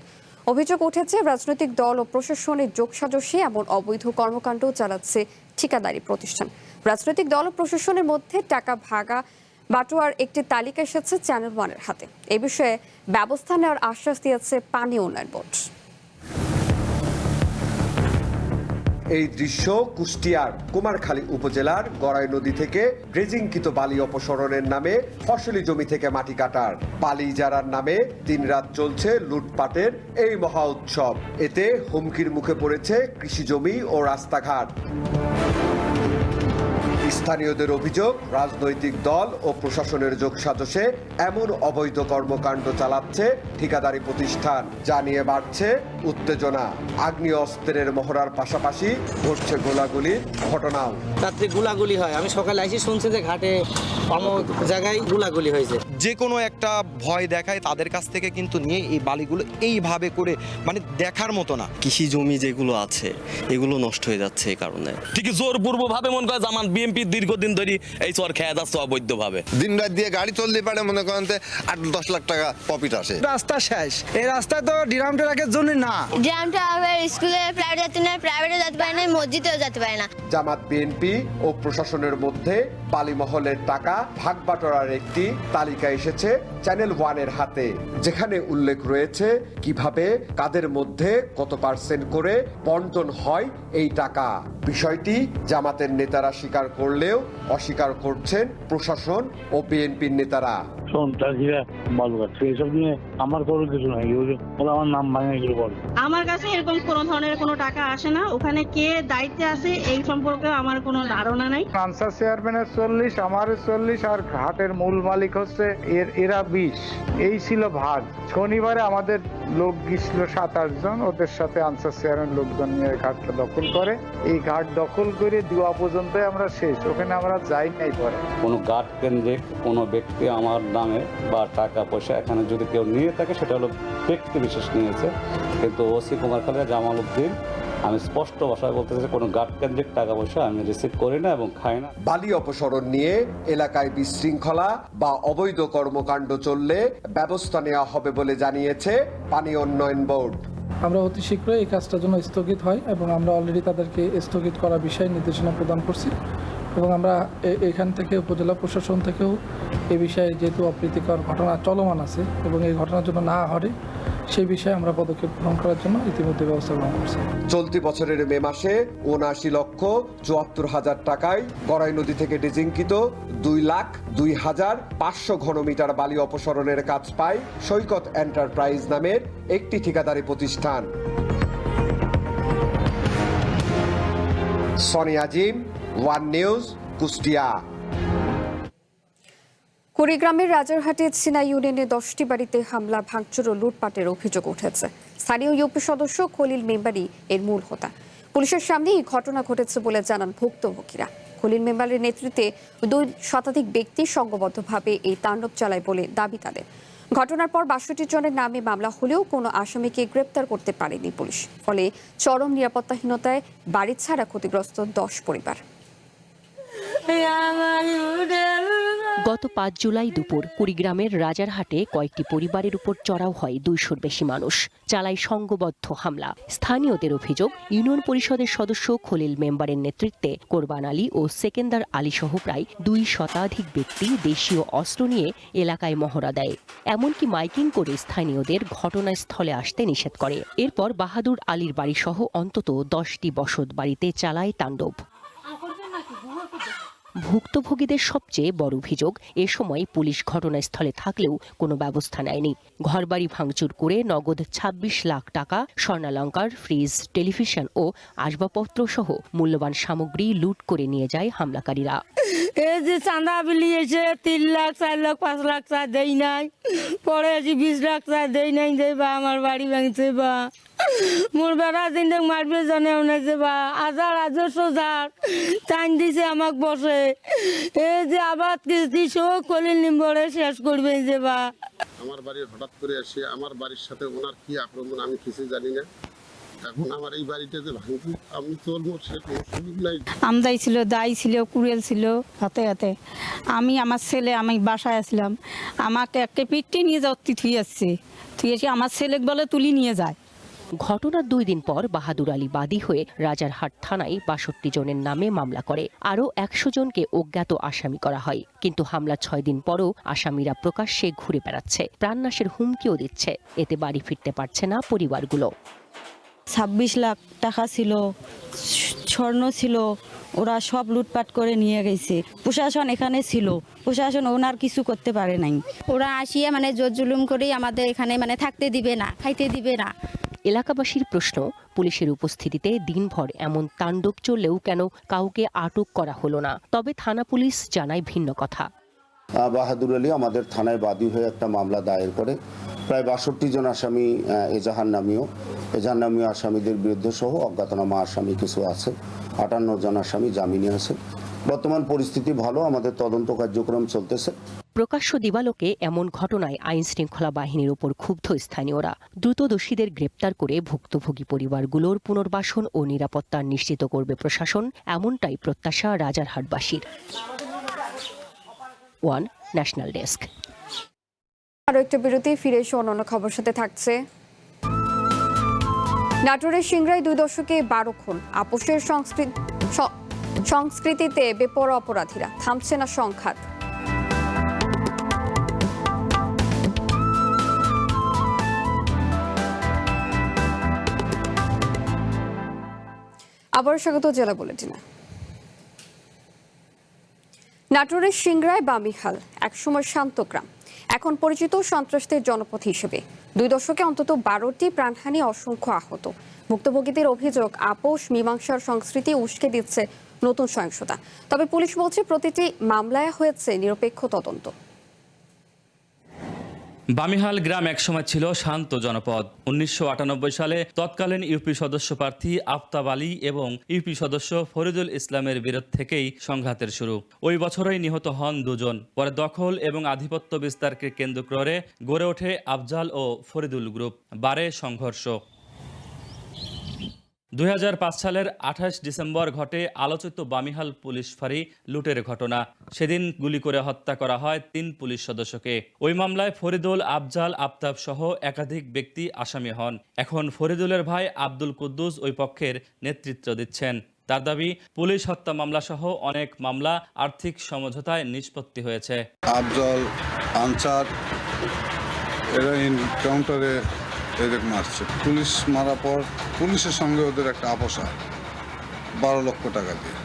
অভিযোগ উঠেছে রাজনৈতিক দল ও প্রশাসনের যোগসাজশে এমন অবৈধ কর্মকাণ্ড চালাচ্ছে ঠিকাদারি প্রতিষ্ঠান। রাজনৈতিক দল ও প্রশাসনের মধ্যে টাকা ভাগা বাটোয়ার একটি তালিকা এসেছে চ্যানেল ওয়ানের হাতে। এ বিষয়ে ব্যবস্থা নেওয়ার আশ্বাস দিয়েছে পানি উন্নয়ন বোর্ড। এই দৃশ্য কুষ্টিয়ার কুমারখালী উপজেলার গড়াই নদী থেকে ড্রেজিংকৃত বালি অপসারণের নামে ফসলি জমি থেকে মাটি কাটার, বালি ইজারার নামে দিনরাত চলছে লুটপাটের এই মহা উৎসব। এতে হুমকির মুখে পড়েছে কৃষি জমি ও রাস্তাঘাট। স্থানীয়দের অভিযোগ, রাজনৈতিক দল ও প্রশাসনের যোগসাজশে এমন অবৈধ কর্মকাণ্ড চালাচ্ছে ঠিকাদারি প্রতিষ্ঠান, যা নিয়ে বাড়ছে উত্তেজনা। আগ্নেয়াস্ত্রের মহড়ার পাশাপাশি ঘটছে গোলাগুলির ঘটনাও। রাত্রে গোলাগুলি হয়, আমি সকালে এসে শুনছি যে ঘাটে অমুক জায়গায় গোলাগুলি হয়েছে। যে কোনো একটা ভয় দেখায় তাদের কাছ থেকে কিন্তু নিয়ে এই বালিগুলো এইভাবে করে মানে দেখার মতো না। কৃষি জমি যেগুলো আছে এগুলো নষ্ট হয়ে যাচ্ছে এই কারণে। ঠিকই জোরপূর্বভাবে মনে করে জামান বিএমপি দীর্ঘদিন ধরে এই চর খেয়ে যাচ্ছে অবৈধভাবে। দিন রাত দিয়ে গাড়ি চলতে পারে, মনে করেন 8-10 লাখ টাকা প্রফিট আসে। রাস্তা শেষ, এই রাস্তায় তো ডিরাম ট্রাকের জন্য না। ডিরাম ট্রাক স্কুলে প্রাইভেট যেতে না, প্রাইভেটে যেতে পারে না, মসজিদেও যেতে পারে না। জামাত, বিএনপি ও প্রশাসনের মধ্যে বালি মহলের টাকা ভাগ বাটোয়ারার একটি তালিকা এসেছে চ্যানেল 1-এর হাতে, যেখানে উল্লেখ রয়েছে কিভাবে কাদের মধ্যে কত % করে বন্টন হয় এই টাকা। বিষয়টি জামাতের নেতারা স্বীকার করলেও অস্বীকার করছেন প্রশাসন ও বিএনপির নেতারা। আমার কোনো কিছু নাই, আমার নাম ভাঙা এগুলো বলে। আমার কাছে এরকম কোনো ধরনের কোনো টাকা আসে না। ওখানে কে দায়িত্বে আছে এই সম্পর্কে আমার কোনো ধারণা নাই। আনসার চেয়ারম্যানের 40, আমার 40, আর ঘাটের মূল মালিক হচ্ছে এরা 20। এই ছিল ভাগ। শনিবারে আমাদের লোক গিয়েছিল 7-8 জন, ওদের সাথে আনসার চেয়ারম্যান লোকজন নিয়ে ঘাটটা দখল করে। এই ঘাট দখল করে দেওয়া পর্যন্ত আমরা শেষ, ওখানে আমরা যাই নাই। পরে কোনো ঘাট কেন্দ্রিক কোনো ব্যক্তি আমার নামে বা টাকা পয়সা এখানে যদি কেউ নিয়ে থাকে সেটা হলো ব্যক্তি বিশেষ নিয়েছে, কিন্তু ওসি কুমারখালী জামাল উদ্দিন আমি স্পষ্ট ভাষায় বলতে চাই কোনো ঘাট কেন্দ্রিক টাকা পয়সা আমি রিসিভ করি না এবং খাই না। বালি অপসারণ নিয়ে এলাকায় বিশৃঙ্খলা বা অবৈধ কর্মকাণ্ড চললে ব্যবস্থা নেওয়া হবে বলে জানিয়েছে পানি উন্নয়ন বোর্ড। আমরা অতি শীঘ্রই এই কাজটার জন্য স্থগিত হয় এবং আমরা অলরেডি তাদেরকে স্থগিত করার বিষয়ে নির্দেশনা প্রদান করছি এবং আমরা এখান থেকে উপজেলা প্রশাসন থেকেও এ বিষয়ে যেহেতু অপ্রীতিকর ঘটনা চলমান আছে এবং এই ঘটনার জন্য না হরে সেই বিষয়ে আমরা পদক্ষেপ গ্রহণ করার জন্য ইতিমধ্যে ব্যবস্থা গ্রহণ করছি। চলতি বছরের মে মাসে ৭৯,৭৪,০০০ টাকায় গড়াই নদী থেকে ড্রেজিংকৃত 2,02,500 ঘনমিটার বালি অপসারণের কাজ পায় সৈকত এন্টারপ্রাইজ নামের একটি ঠিকাদারি প্রতিষ্ঠান। সনি আজিম, 1 নিউজ, কুষ্টিয়া। কুড়িগ্রামের রাজারহাটে চিনা ইউনিয়নে 10টি বাড়িতে হামলা, ভাঙচুর ও লুটপাটের অভিযোগ উঠেছে। স্থানীয় ইউপি সদস্য খলিল মেম্বারি এর মূল হোতা। পুলিশের সামনে এই ঘটনা ঘটেছে বলে জানান ভুক্তভোগীরা। খলিল মেম্বারের নেতৃত্বে 2 শতাধিক ব্যক্তি সংঘবদ্ধভাবে এই তাণ্ডব চালায় বলে দাবি তাদের। ঘটনার পর 62 জনের নামে মামলা হলেও কোনো আসামিকে গ্রেপ্তার করতে পারেনি পুলিশ। ফলে চরম নিরাপত্তাহীনতায় বাড়ি ছাড়া ক্ষতিগ্রস্ত 10 পরিবার। গত 5 জুলাই দুপুর কুড়িগ্রামের রাজারহাটে কয়েকটি পরিবারের উপর চড়াও হয় 200-র বেশি মানুষ, চালায় সংঘবদ্ধ হামলা। স্থানীয়দের অভিযোগ, ইউনিয়ন পরিষদের সদস্য খলিল মেম্বারের নেতৃত্বে কোরবান আলী ও সেকেন্দার আলী সহ প্রায় 2 শতাধিক ব্যক্তি দেশীয় অস্ত্র নিয়ে এলাকায় মহড়া দেয়, এমনকি মাইকিং করে স্থানীয়দের ঘটনাস্থলে আসতে নিষেধ করে। এরপর বাহাদুর আলীর বাড়িসহ অন্তত 10টি বসত বাড়িতে চালায় তাণ্ডব। ভুক্তভোগীদের সবচেয়ে বড় অভিযোগ, এ সময় পুলিশ ঘটনাস্থলে থাকলেও কোনো ব্যবস্থা নেয়নি। ঘরবাড়ি ভাঙচুর করে নগদ 26 লাখ টাকা, স্বর্ণালংকার, ফ্রিজ, টেলিভিশন ও আসবাবপত্র সহ মূল্যবান সামগ্রী লুট করে নিয়ে যায় হামলাকারীরা। এই যে চাঁদা বিলিয়েছে 3 লাখ, 4 লাখ, 5 লাখ চা দেই নাই, পরে আছি 20 লাখ চা দেই নাই, দেবা আমার বাড়ি ভাঙছে বা মোর বেড়া দিন মারবে জানে উনেছে বা 1000 টাইম দিছে আমাকে বসে। এই যে আবাদ কিস্তি সব কলিল নিম্বরে শেষ করবে যে বা। আমার বাড়ি হঠাৎ করে আসে, আমার বাড়ির সাথে ওনার কি আক্রমণ আমি কিছু জানি না। এখন আমার এই বাড়িটা যে ভাঙছি আমি চলবো সে কোনো সুযোগ নাই। আমদাই ছিল, দাই ছিল, কুড়েল ছিল হাতে হাতে। আমি আমার ছেলে, আমি বাসায় আসলাম, আমাকে একটা পিঠে নিয়ে যাওয়া থুই আসছে, থুই এসে আমার ছেলে বলে তুলি নিয়ে যায়। ঘটনার 2 দিন পর বাহাদুর আলী বাদী হয়ে রাজারহাট থানায় 62 জনের নামে মামলা করে। আরও 100 জনকে অজ্ঞাত আসামি করা হয়। কিন্তু হামলা 6 দিন পরও আসামিরা প্রকাশ্যে ঘুরে বেড়াচ্ছে, প্রাণনাশের হুমকিও দিচ্ছে। এতে বাড়ি ফিরতে পারছে না পরিবারগুলো। 26 লাখ টাকা ছিল, স্বর্ণ ছিল, ওরা সব লুটপাট করে নিয়ে গেছে। প্রশাসন এখানে ছিল, প্রশাসন ওনার কিছু করতে পারে নাই। ওরা আসিয়া মানে জোর জুলুম করেই আমাদের এখানে মানে থাকতে দিবে না, খাইতে দিবে না। এলাকাবাসীর প্রশ্ন, পুলিশের উপস্থিতিতে দিনভর এমন তাণ্ডব চললেও কেন কাউকে আটক করা হলো না? তবে থানা পুলিশ জানায় ভিন্ন কথা। বাহাদুর আলী আমাদের থানায় বাদী হয়ে একটা মামলা দায়ের করে। প্রায় 62 জন আসামি এজাহারনামীয় আসামিদের বিরুদ্ধে সহ অজ্ঞাতনামা আসামি কিছু আছে, 58 জন আসামি জামিনে আছে। বর্তমান পরিস্থিতি ভালো, আমাদের তদন্ত কার্যক্রম চলতেছে। প্রকাশ্য দিবালোকে এমন ঘটনায় আইন শৃঙ্খলা বাহিনীর উপর ক্ষুব্ধ স্থানীয়রা। দ্রুত দোষীদের গ্রেপ্তার করে ভুক্তভোগী পরিবারগুলোর পুনর্বাসন ও নিরাপত্তা নিশ্চিত করবে প্রশাসন, এমনটাই প্রত্যাশা রাজারহাটবাসীর। One national desk. আরো একটা বিরতি, ফিরে এসে অন্যান্য খবর সাথে থাকছে। নাটোরের সিংড়ায় 2 দশকে 12 খুন, আপোষের সংস্কৃতিতে বেপরোয়া অপরাধীরা, থামছে না সংঘাত। আবার স্বাগত জেলা বুলেটিনে। নাটোরের সিংড়ায় বামিহাল একসময় শান্ত গ্রাম, এখন পরিচিত সন্ত্রাসদের জনপথ হিসেবে। 2 দশকে অন্তত 12টি প্রাণহানি, অসংখ্য আহত। ভুক্তভোগীদের অভিযোগ, আপোষ মীমাংসার সংস্কৃতি উস্কে দিচ্ছে নতুন সহিংসতা। তবে পুলিশ বলছে প্রতিটি মামলায় হয়েছে নিরপেক্ষ তদন্ত। বামিহাল গ্রাম একসময় ছিল শান্ত জনপদ। 1998 সালে তৎকালীন ইউপি সদস্য প্রার্থী আফতাব আলী এবং ইউপি সদস্য ফরিদুল ইসলামের বিরোধ থেকেই সংঘাতের শুরু। ওই বছরই নিহত হন 2 জন। পরে দখল এবং আধিপত্য বিস্তারকে কেন্দ্র করে গড়ে ওঠে আফজাল ও ফরিদুল গ্রুপ, বাড়ে সংঘর্ষ। 2005 সালের 28 ডিসেম্বর ঘটে আলোচিত বামিহাল পুলিশ ফাঁড়ি লুটের ঘটনা। সেদিন গুলি করে হত্যা করা হয় 3 পুলিশ সদস্যকে। ওই মামলায় ফরিদুল, আফজাল, আফতাব সহ একাধিক ব্যক্তি আসামি হন। এখন ফরিদুলের ভাই আব্দুল কুদ্দুস ওই পক্ষের নেতৃত্ব দিচ্ছেন। তার দাবি, পুলিশ হত্যা মামলা সহ অনেক মামলা আর্থিক সমঝোতায় নিষ্পত্তি হয়েছে। আফজাল, আনসার এরা এনকাউন্টারে এদের মারছে। পুলিশ মারার পর পুলিশের সঙ্গে ওদের একটা আপোষ হয় 12 লক্ষ টাকা দিয়ে,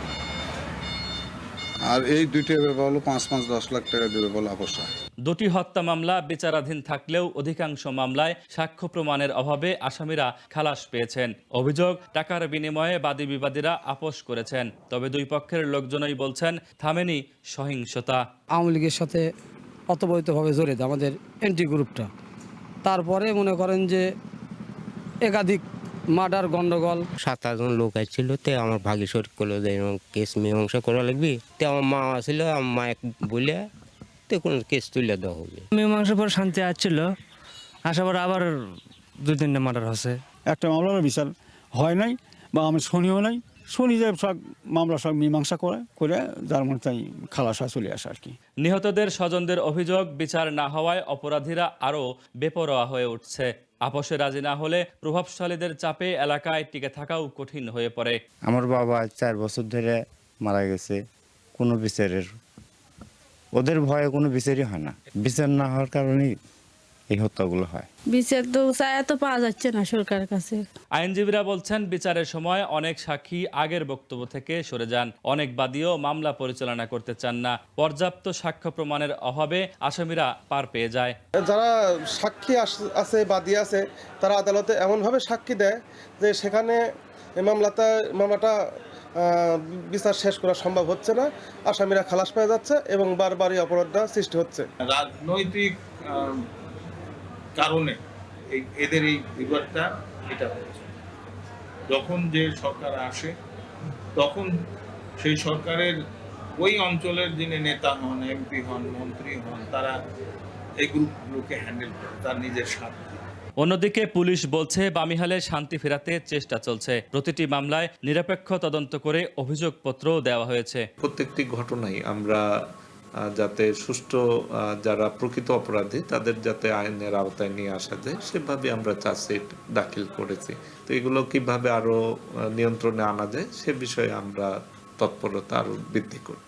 আর এই দুইটা ব্যাপার হলো 5-10 লাখ টাকা দিয়ে বলে আপোষ হয়। 2টি হত্যা মামলা বিচারাধীন থাকলেও অধিকাংশ মামলায় সাক্ষ্য প্রমাণের অভাবে আসামিরা খালাস পেয়েছেন। অভিযোগ, টাকার বিনিময়ে বাদী বিবাদীরা আপোষ করেছেন। তবে 2 পক্ষের লোকজনই বলছেন থামেনি সহিংসতা। আওয়ামী লীগের সাথে অতবৈতভাবে জড়িত আমাদের এনটি গ্রুপটা। তারপরে মনে করেন যে একাধিক মার্ডার গন্ডগোল। 7-8 জন লোক আসছিল, তে আমার ভাগি শরীর করলো যে কেস মীমাংসা করা লাগবে। তে আমার মা আসছিল, আমার মা বলে তে কোনো কেস তুলে দেওয়া হবে। মীমাংসার পর শান্তি আসছিল, আসার পর আবার 2-3টা মার্ডার হচ্ছে। একটা মামলার বিচার হয় নাই বা আমি শুনিও নাই, শুনি যে সব মামলা সব মীমাংসা করে যার মধ্যে তাই খালাস হয় চলে আসে আর কি। নিহতদের স্বজনদের অভিযোগ, বিচার না হওয়ায় অপরাধীরা আরও বেপরোয়া হয়ে উঠছে। আপোষে রাজি না হলে প্রভাবশালীদের চাপে এলাকায় টিকে থাকাও কঠিন হয়ে পড়ে। আমার বাবা 4 বছর ধরে মারা গেছে, কোনো বিচারের ওদের ভয়ে কোনো বিচারই হয় না। বিচার না হওয়ার কারণেই এই হত্যাগুলো হয়। বিচার তো চায় তো পাওয়া যাচ্ছে না সরকারের কাছে। আইনজীবীরা বলছেন, বিচারের সময় অনেক সাক্ষী আগের বক্তব্য থেকে সরে যান। অনেক বাদীও মামলা পরিচালনা করতে চান না। পর্যাপ্ত সাক্ষ্য প্রমাণের অভাবে আসামিরা পার পেয়ে যায়। যারা সাক্ষী আছে, বাদী আছে, তারা আদালতে এমনভাবে সাক্ষী দেয় যে সেখানে মামলাটা বিচার শেষ করা সম্ভব হচ্ছে না, আসামিরা খালাস পেয়ে যাচ্ছে এবং বারবারই অপরাধটা সৃষ্টি হচ্ছে। রাজনৈতিক কারণে এদের এই বিবাদটা এটা হচ্ছে। যখন যে সরকার আসে তখন সেই সরকারের ওই অঞ্চলের যিনি নেতা হন, এমপি হন, মন্ত্রী হন, তারা এই গ্রুপগুলোকে হ্যান্ডেল করে তার নিজের স্বার্থে। অন্যদিকে পুলিশ বলছে, বামিহালে শান্তি ফেরাতে চেষ্টা চলছে। প্রতিটি মামলায় নিরপেক্ষ তদন্ত করে অভিযোগপত্র দেওয়া হয়েছে। প্রত্যেকটি ঘটনায় আমরা যাতে সুষ্ঠু যারা প্রকৃত অপরাধী তাদের যাতে আইনের আওতায় নিয়ে আসা যায় সেভাবে আমরা চার্জশিট দাখিল করেছি। তো এগুলো কিভাবে আরো নিয়ন্ত্রণে আনা যায় সে বিষয়ে আমরা তৎপরতা আরো বৃদ্ধি করব।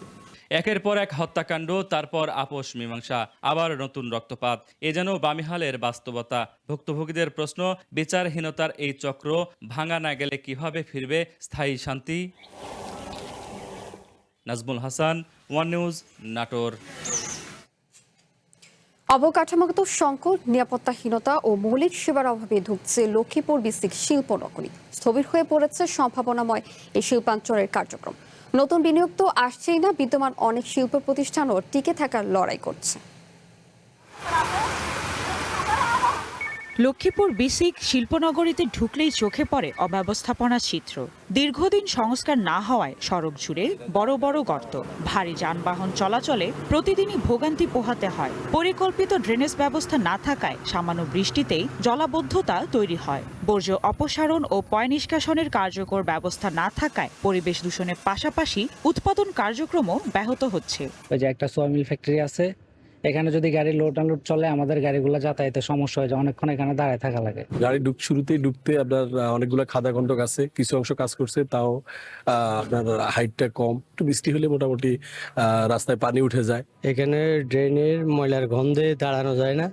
একের পর এক হত্যাকাণ্ড, তারপর আপোষ মীমাংসা, আবার নতুন রক্তপাত। এ যেন বামিহালের বাস্তবতা। ভুক্তভোগীদের প্রশ্ন, বিচারহীনতার এই চক্র ভাঙা না গেলে কিভাবে ফিরবে স্থায়ী শান্তি? Nazmul Hasan, one news, Natore. অবকাঠামোগত সংকট, নিরাপত্তাহীনতা ও মৌলিক সেবার অভাবে ধুঁকছে লক্ষ্মীপুর বিসিক শিল্পনগরী। স্থবির হয়ে পড়েছে সম্ভাবনাময় এই শিল্পাঞ্চলের কার্যক্রম। নতুন বিনিয়োগ তো আসছেই না, বিদ্যমান অনেক শিল্প প্রতিষ্ঠানও টিকে থাকার লড়াই করছে। লক্ষ্মীপুর বিসিক শিল্পনগরীতে ঢুকলেই চোখে পড়ে অব্যবস্থাপনার চিত্র। দীর্ঘদিন সংস্কার না হওয়ায় সড়ক জুড়ে বড় বড় গর্ত, ভারী যানবাহন চলাচলে প্রতিদিনই ভোগান্তি পোহাতে হয়। পরিকল্পিত ড্রেনেজ ব্যবস্থা না থাকায় সামান্য বৃষ্টিতেই জলাবদ্ধতা তৈরি হয়। বর্জ্য অপসারণ ও পয় নিষ্কাশনের কার্যকর ব্যবস্থা না থাকায় পরিবেশ দূষণের পাশাপাশি উৎপাদন কার্যক্রমও ব্যাহত হচ্ছে। ওই যে একটা সোয়া মিল ফ্যাক্টরি আছে, এখানে যদি গাড়ি লোড আনলোড চলে আমাদের গাড়িগুলো যাতায়াতে সমস্যা হয়, অনেকক্ষণ এখানে দাঁড়ায় থাকা লাগে। গাড়ি শুরুতেই ঢুকতে আপনার অনেকগুলো খাদা খন্ডক আছে, কিছু অংশ কাজ করছে, তাও আপনার হাইটটা কম। একটু বৃষ্টি হলে মোটামুটি রাস্তায় পানি উঠে যায়। এখানে ড্রেনের ময়লার গন্ধে দাঁড়ানো যায় না,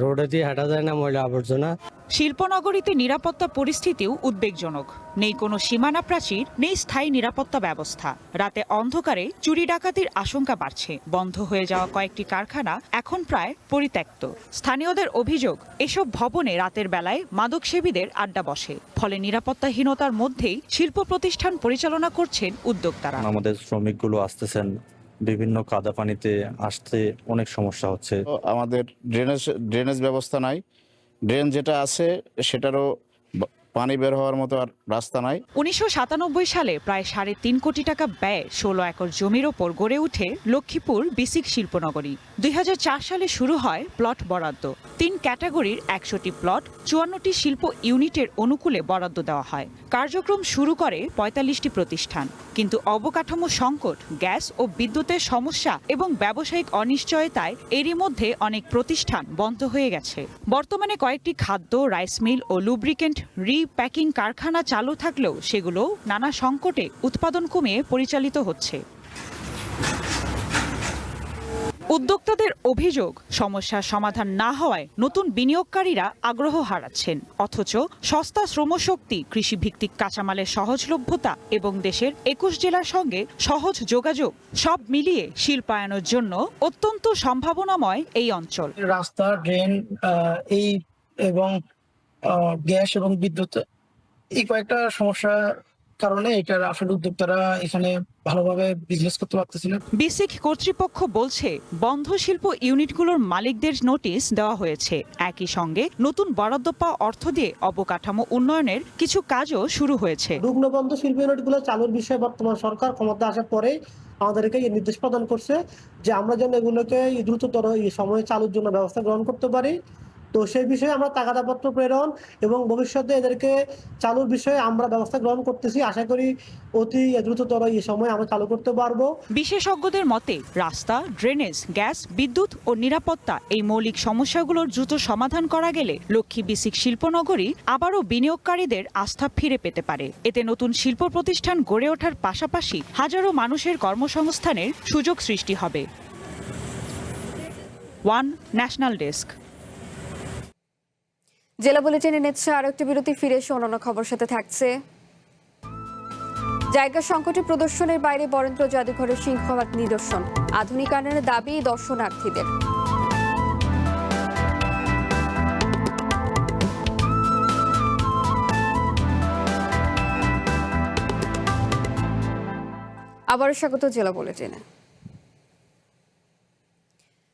রোডে দিয়ে হাঁটা যায় না, ময়লা আবর্জনা। শিল্পনগরীতে নিরাপত্তা পরিস্থিতিও উদ্বেগজনক। নেই কোনো সীমানা প্রাচীর, নেই স্থায়ী নিরাপত্তা ব্যবস্থা। রাতে অন্ধকারে চুরি ডাকাতির আশঙ্কা বাড়ছে। বন্ধ হয়ে যাওয়া কয়েকটি কারখানা এখন প্রায় পরিত্যক্ত। স্থানীয়দের অভিযোগ, এসব ভবনে রাতের বেলায় মাদকসেবীদের আড্ডা বসে। ফলে নিরাপত্তাহীনতার মধ্যেই শিল্প প্রতিষ্ঠান পরিচালনা করছেন উদ্যোক্তারা। আমাদের শ্রমিকগুলো আসতেছেন, বিভিন্ন কাদা পানিতে আসতে অনেক সমস্যা হচ্ছে। আমাদের ড্রেনেজ ব্যবস্থা নাই, ড্রেন যেটা আছে সেটারও পানি বের হওয়ার মতো আর রাস্তা নাই। 1997 সালে প্রায় 3.5 কোটি টাকা ব্যয়ে 16 একর জমির ওপর গড়ে ওঠে লক্ষ্মীপুর বিসিক শিল্পনগরী। 2004 সালে শুরু হয় প্লট বরাদ্দ। 3 ক্যাটাগরির 100টি প্লট 54টি শিল্প ইউনিটের অনুকূলে বরাদ্দ দেওয়া হয়। কার্যক্রম শুরু করে 45টি প্রতিষ্ঠান। কিন্তু অবকাঠামো সংকট, গ্যাস ও বিদ্যুতের সমস্যা এবং ব্যবসায়িক অনিশ্চয়তায় এরই মধ্যে অনেক প্রতিষ্ঠান বন্ধ হয়ে গেছে। বর্তমানে কয়েকটি খাদ্য, রাইস মিল ও লুব্রিকেন্ট প্যাকিং কারখানা চালু থাকলেও সেগুলো নানা সংকটে উৎপাদন কমিয়ে পরিচালিত হচ্ছে। উদ্যোক্তাদের অভিযোগ, সমস্যার সমাধান না হওয়ায় নতুন বিনিয়োগকারীরা আগ্রহ হারাচ্ছেন। অথচ সস্তা শ্রমশক্তি, কৃষিভিত্তিক কাঁচামালের সহজলভ্যতা এবং দেশের 21 জেলার সঙ্গে সহজ যোগাযোগ সব মিলিয়ে শিল্পায়নের জন্য অত্যন্ত সম্ভাবনাময় এই অঞ্চল। রাস্তা, ড্রেন, এই এবং গ্যাস এবং বিদ্যুৎ, এই কয়েকটা সমস্যার কারণে এটার আসলে উদ্যোক্তারা এখানে ভালোভাবে বিজনেস করতে পারতেছিল। বিসিক কর্তৃপক্ষ বলছে বন্ধ শিল্প ইউনিটগুলোর মালিকদের নোটিশ দেওয়া হয়েছে। একই সঙ্গে নতুন বরাদ্দ পাওয়া অর্থ দিয়ে অবকাঠামো উন্নয়নের কিছু কাজও শুরু হয়েছে। রুগ্ন বন্ধ শিল্প ইউনিটগুলো চালুর বিষয়ে বর্তমান সরকার ক্ষমতা আসার পরে আমাদেরকে এই নির্দেশ প্রদান করছে যে আমরা যেন এগুলোকে দ্রুততর সময়ে চালুর জন্য ব্যবস্থা গ্রহণ করতে পারি। তো সেই বিষয়ে আমরা তাগাদাপত্র প্রেরণ এবং ভবিষ্যতে এদেরকে চালুর বিষয়ে আমরা ব্যবস্থা গ্রহণ করতেছি। আশা করি অতি দ্রুততর এই সময় আমরা চালু করতে পারবো। বিশেষজ্ঞদের মতে রাস্তা, ড্রেনেজ, গ্যাস, বিদ্যুৎ ও নিরাপত্তা এই মৌলিক সমস্যাগুলোর দ্রুত সমাধান করা গেলে লক্ষ্মী বিসিক শিল্পনগরী আবারও বিনিয়োগকারীদের আস্থা ফিরে পেতে পারে। এতে নতুন শিল্প প্রতিষ্ঠান গড়ে ওঠার পাশাপাশি হাজারো মানুষের কর্মসংস্থানের সুযোগ সৃষ্টি হবে। One national desk. জেলা বুলেটিনে নিচ্ছে আরো একটি বিরতি, ফিরে এসে অন্যান্য খবর সাথে থাকছে। জায়গা সংকটে প্রদর্শনের বাইরে বরেন্দ্র জাদুঘরের সিংহভাগ নিদর্শন, আধুনিকায়নের দাবি দর্শনার্থীদের। আবারও স্বাগত জেলা বুলেটিনে।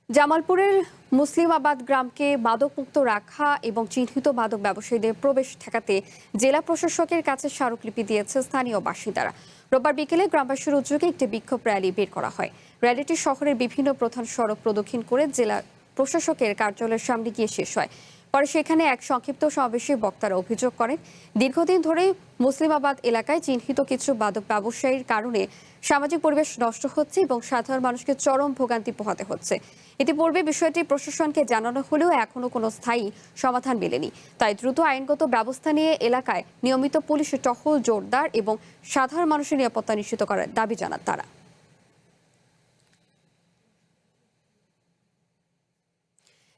জামালপুরের মুসলিমাবাদ গ্রামকে মাদকমুক্ত রাখা এবং চিহ্নিত মাদক ব্যবসায়ীদের প্রবেশ ঠেকাতে জেলা প্রশাসকের কাছে স্মারকলিপি দিয়েছে স্থানীয় বাসিন্দারা। রোববার বিকেলে গ্রামবাসীর উদ্যোগে একটি বিক্ষোভ র্যালি বের করা হয়। র্যালিটি শহরের বিভিন্ন প্রধান সড়ক প্রদক্ষিণ করে জেলা প্রশাসকের কার্যালয়ের সামনে গিয়ে শেষ হয়। পরে সেখানে এক সংক্ষিপ্ত সমাবেশে বক্তারা অভিযোগ করেন, দীর্ঘদিন ধরে মুসলিমাবাদ এলাকায় চিহ্নিত কিছু মাদক ব্যবসায়ীর কারণে সামাজিক পরিবেশ নষ্ট হচ্ছে এবং সাধারণ মানুষকে চরম ভোগান্তি পোহাতে হচ্ছে। ইতিপূর্বে বিষয়টি প্রশাসনকে জানানো হলেও এখনো কোনো স্থায়ী সমাধান মেলেনি। তাই দ্রুত আইনগত ব্যবস্থা নিয়ে এলাকায় নিয়মিত পুলিশ টহল জোরদার এবং সাধারণ মানুষের নিরাপত্তা নিশ্চিত করার দাবি জানান তারা।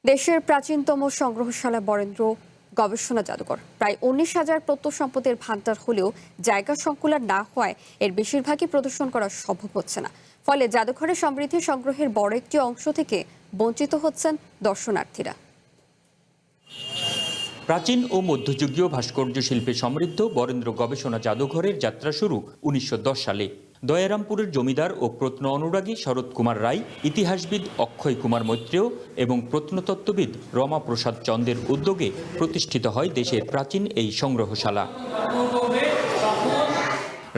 দেশের প্রাচীনতম সংগ্রহশালা বরেন্দ্র গবেষণা জাদুঘর প্রায় 19,000 প্রত্নসম্পদের ভান্ডার হলেও জায়গা সংকুলান না হওয়ায় এর বেশিরভাগই প্রদর্শন করা সম্ভব হচ্ছে না। ফলে জাদুঘরের সমৃদ্ধি সংগ্রহের বড় একটি অংশ থেকে বঞ্চিত হচ্ছেন দর্শনার্থীরা। প্রাচীন ও মধ্যযুগীয় ভাস্কর্য শিল্পে সমৃদ্ধ বরেন্দ্র গবেষণা জাদুঘরের যাত্রা শুরু 1910 সালে। দয়ারামপুরের জমিদার ও প্রত্ন অনুরাগী শরৎ কুমার রায়, ইতিহাসবিদ অক্ষয় কুমার মৈত্রেয় এবং প্রত্নতত্ত্ববিদ রমাপ্রসাদ চন্দের উদ্যোগে প্রতিষ্ঠিত হয় দেশের প্রাচীন এই সংগ্রহশালা।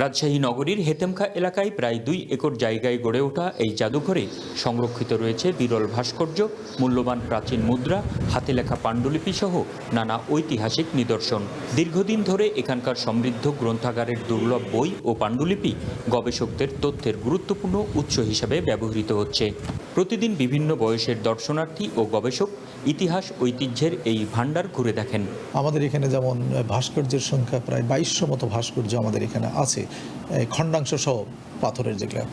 রাজশাহী নগরীর হেতেমখা এলাকায় প্রায় 2 একর জায়গায় গড়ে ওঠা এই জাদুঘরে সংরক্ষিত রয়েছে বিরল ভাস্কর্য, মূল্যবান প্রাচীন মুদ্রা, হাতে লেখা পাণ্ডুলিপি সহ নানা ঐতিহাসিক নিদর্শন। দীর্ঘদিন ধরে এখানকার সমৃদ্ধ গ্রন্থাগারের দুর্লভ বই ও পাণ্ডুলিপি গবেষকদের তথ্যের গুরুত্বপূর্ণ উৎস হিসাবে ব্যবহৃত হচ্ছে। প্রতিদিন বিভিন্ন বয়সের দর্শনার্থী ও গবেষক ইতিহাস ঐতিহ্যের এই ভান্ডার ঘুরে দেখেন। আমাদের এখানে যেমন ভাস্কর্যের সংখ্যা প্রায় 2200 মতো ভাস্কর্য আমাদের এখানে আছে, খণ্ডাংশ সহ পাথরের যেগুলো।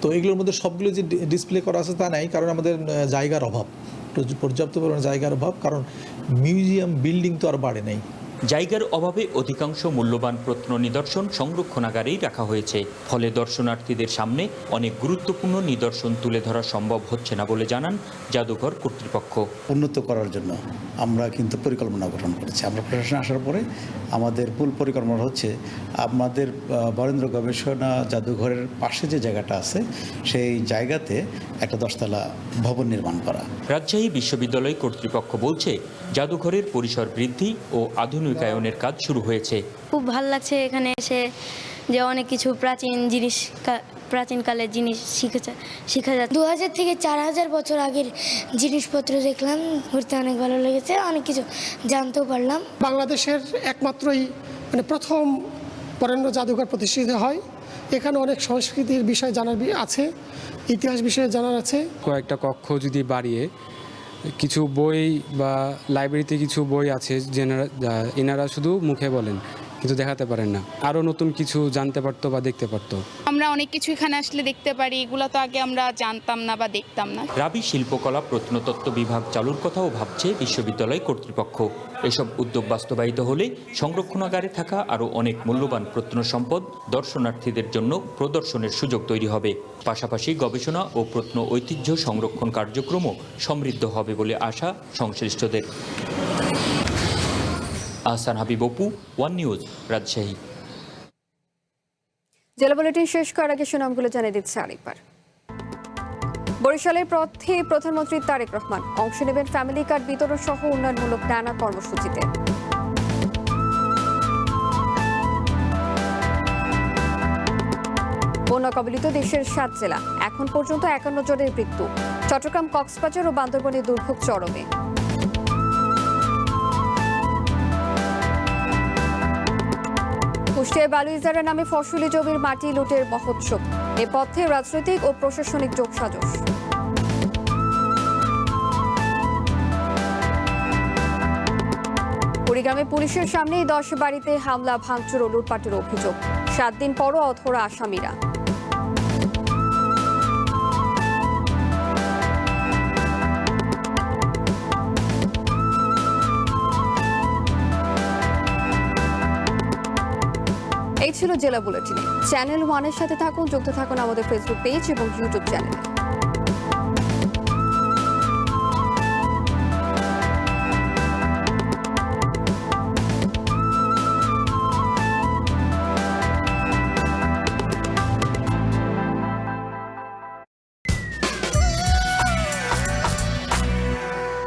তো এগুলোর মধ্যে সবগুলো যে ডিসপ্লে করা আছে তা নাই, কারণ আমাদের জায়গার অভাব, পর্যাপ্ত পরিমাণে জায়গার অভাব, কারণ মিউজিয়াম বিল্ডিং তো আর বাড়ে নাই। জায়গার অভাবে অধিকাংশ মূল্যবান প্রত্ন নিদর্শন সংরক্ষণাগারেই রাখা হয়েছে। ফলে দর্শনার্থীদের সামনে অনেক গুরুত্বপূর্ণ নিদর্শন তুলে ধরা সম্ভব হচ্ছে না বলে জানান জাদুঘর কর্তৃপক্ষ। উন্নত করার জন্য আমরা কিন্তু পরিকল্পনা গঠন করেছি। আমরা প্রশাসন আসার পরে আমাদের মূল পরিকল্পনা হচ্ছে আমাদের বরেন্দ্র গবেষণা জাদুঘরের পাশে যে জায়গাটা আছে সেই জায়গাতে একটা 10তলা ভবন নির্মাণ করা। রাজশাহী বিশ্ববিদ্যালয় কর্তৃপক্ষ বলছে জাদুঘরের পরিসর বৃদ্ধি ও আধুনিকায়নের কাজ শুরু হয়েছে। খুব ভালো লাগছে এখানে এসে, যে অনেক কিছু প্রাচীনকালের জিনিস শেখা যায়। 2000 থেকে 4000 বছর আগের জিনিসপত্র দেখলাম, ঘুরতে অনেক ভালো লেগেছে, অনেক কিছু জানতেও পারলাম। বাংলাদেশের একমাত্রই প্রথম বরেন্দ্র জাদুঘর প্রতিষ্ঠিত হয়। এখানে অনেক সংস্কৃতির বিষয় জানার আছে, ইতিহাস বিষয়ে জানার আছে। কয়েকটা কক্ষ যদি বাড়িয়ে কিছু বই বা লাইব্রেরিতে কিছু বই আছে এনারা শুধু মুখে বলেন কিন্তু দেখাতে পারেন না, আরও নতুন কিছু জানতে পারতো বা দেখতে পারতো। আমরা অনেক কিছু এখানে আসলে দেখতে পারি, এগুলো তো আগে আমরা জানতাম না বা দেখতাম না। রাবি শিল্পকলা প্রত্নতত্ত্ব বিভাগ চালুর কথাও ভাবছে বিশ্ববিদ্যালয় কর্তৃপক্ষ। এসব উদ্যোগ বাস্তবায়িত হলে সংরক্ষণাগারে থাকা আরও অনেক মূল্যবান প্রত্ন সম্পদ দর্শনার্থীদের জন্য প্রদর্শনের সুযোগ তৈরি হবে। পাশাপাশি গবেষণা ও প্রত্ন ঐতিহ্য সংরক্ষণ কার্যক্রমও সমৃদ্ধ হবে বলে আশা সংশ্লিষ্টদের। Ahsan Habib Apu, one news, Rajshahi. জেলা বুলেটিন শেষ করার আগে সুনামগুলো জানিয়ে দিচ্ছে আরেকবার। বরিশালের পথে প্রধানমন্ত্রী তারেক রহমান অংশ নেবেন ফ্যামিলি কার্ড বিতরণ সহ উন্নয়নমূলক নানা কর্মসূচিতে। বন্যা কবলিত দেশের 7 জেলা, এখন পর্যন্ত 51 জনের মৃত্যু। চট্টগ্রাম, কক্সবাজার ও বান্দরবানে দুর্ভোগ চরমে। কুষ্টিয়ায় বালুইজারা নামে ফসলি জমির মাটি লুটের মহোৎসব, এ পথে রাজনৈতিক ও প্রশাসনিক যোগসাজশ। কুড়িগ্রামে পুলিশের সামনেই 10 বাড়িতে হামলা, ভাঙচুর ও লুটপাটের অভিযোগ। 7 দিন পরও অধরা আসামিরা। এই ছিল জেলা বুলেটিনে। চ্যানেল 1-এর সাথে থাকুন, যুক্ত থাকুন আমাদের ফেসবুক পেজ এবং ইউটিউব চ্যানেলে।